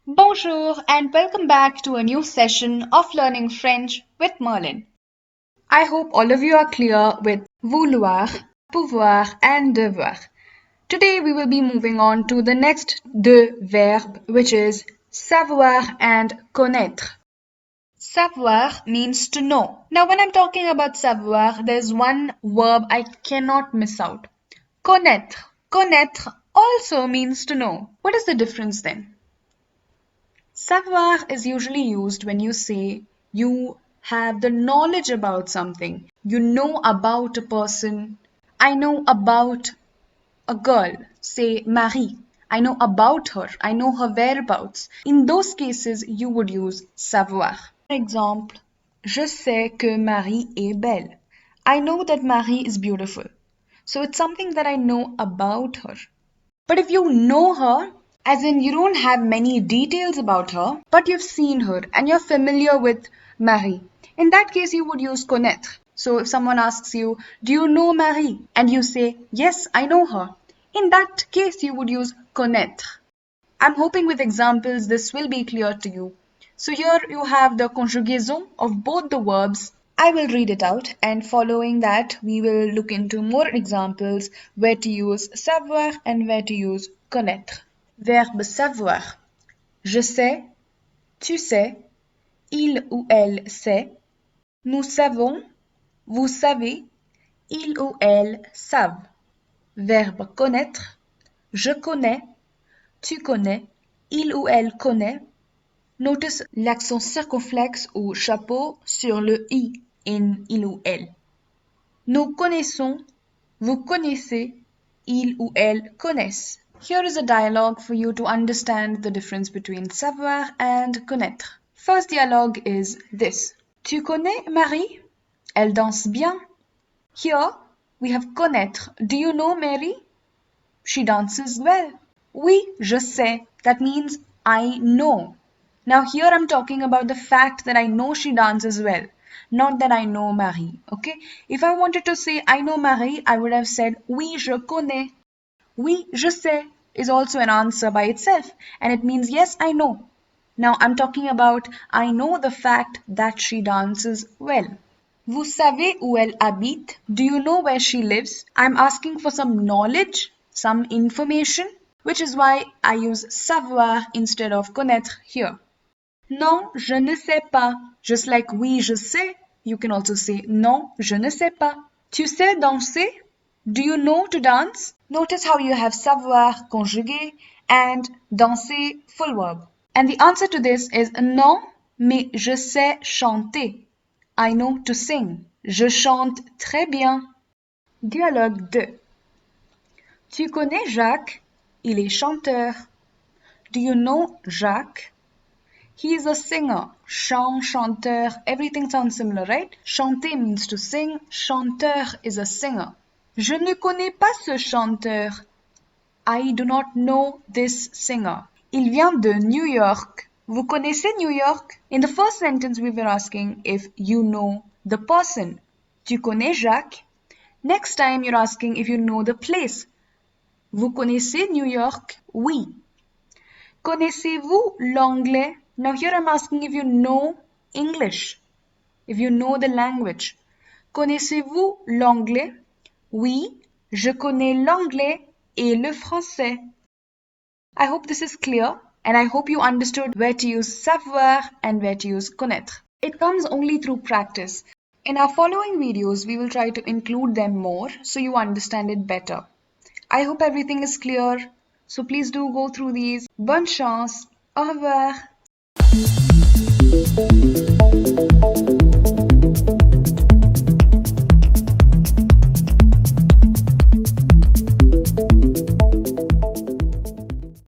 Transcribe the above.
Bonjour and welcome back to a new session of Learning French with Merlyn. I hope all of you are clear with vouloir, pouvoir and devoir. Today we will be moving on to the next deux verb, which is savoir and connaître. Savoir means to know. Now when I'm talking about savoir, there's one verb I cannot miss out. Connaître. Connaître also means to know. What is the difference then? Savoir is usually used when you say you have the knowledge about something. You know about a person. I know about a girl, say Marie. I know about her. I know her whereabouts. In those cases, you would use savoir. For example, je sais que Marie est belle. I know that Marie is beautiful. So it's something that I know about her. But if you know her, as in you don't have many details about her, but you've seen her and you're familiar with Marie, in that case you would use connaître. So if someone asks you, do you know Marie? And you say, yes, I know her. In that case you would use connaître. I'm hoping with examples this will be clear to you. So here you have the conjugation of both the verbs. I will read it out and following that we will look into more examples where to use savoir and where to use connaître. Verbe savoir. Je sais, tu sais, il ou elle sait, nous savons, vous savez, il ou elle savent. Verbe connaître. Je connais, tu connais, il ou elle connaît. Notice l'accent circonflexe ou chapeau sur le i in il ou elle. Nous connaissons, vous connaissez, il ou elle connaissent. Here is a dialogue for you to understand the difference between savoir and connaître. First dialogue is this. Tu connais Marie? Elle danse bien. Here we have connaître. Do you know Mary? She dances well. Oui, je sais. That means I know. Now here I'm talking about the fact that I know she dances well, not that I know Marie, okay? If I wanted to say I know Marie, I would have said oui, je connais. Oui, je sais is also an answer by itself and it means yes, I know. Now I'm talking about I know the fact that she dances well. Vous savez où elle habite? Do you know where she lives? I'm asking for some knowledge, some information, which is why I use savoir instead of connaître here. Non, je ne sais pas. Just like oui, je sais, you can also say non, je ne sais pas. Tu sais danser? Do you know to dance? Notice how you have savoir conjugué and danser full verb. And the answer to this is non, mais je sais chanter. I know to sing. Je chante très bien. Dialogue 2. Tu connais Jacques? Il est chanteur. Do you know Jacques? He is a singer. Chant, chanteur, everything sounds similar, right? Chanter means to sing. Chanteur is a singer. Je ne connais pas ce chanteur. I do not know this singer. Il vient de New York. Vous connaissez New York? In the first sentence, we were asking if you know the person. Tu connais Jacques? Next time, you're asking if you know the place. Vous connaissez New York? Oui. Connaissez-vous l'anglais? Now here I'm asking if you know English, if you know the language. Connaissez-vous l'anglais? Oui, je connais l'anglais et le français. I hope this is clear and I hope you understood where to use savoir and where to use connaître. It comes only through practice. In our following videos, we will try to include them more so you understand it better. I hope everything is clear. So please do go through these. Bonne chance. Au revoir.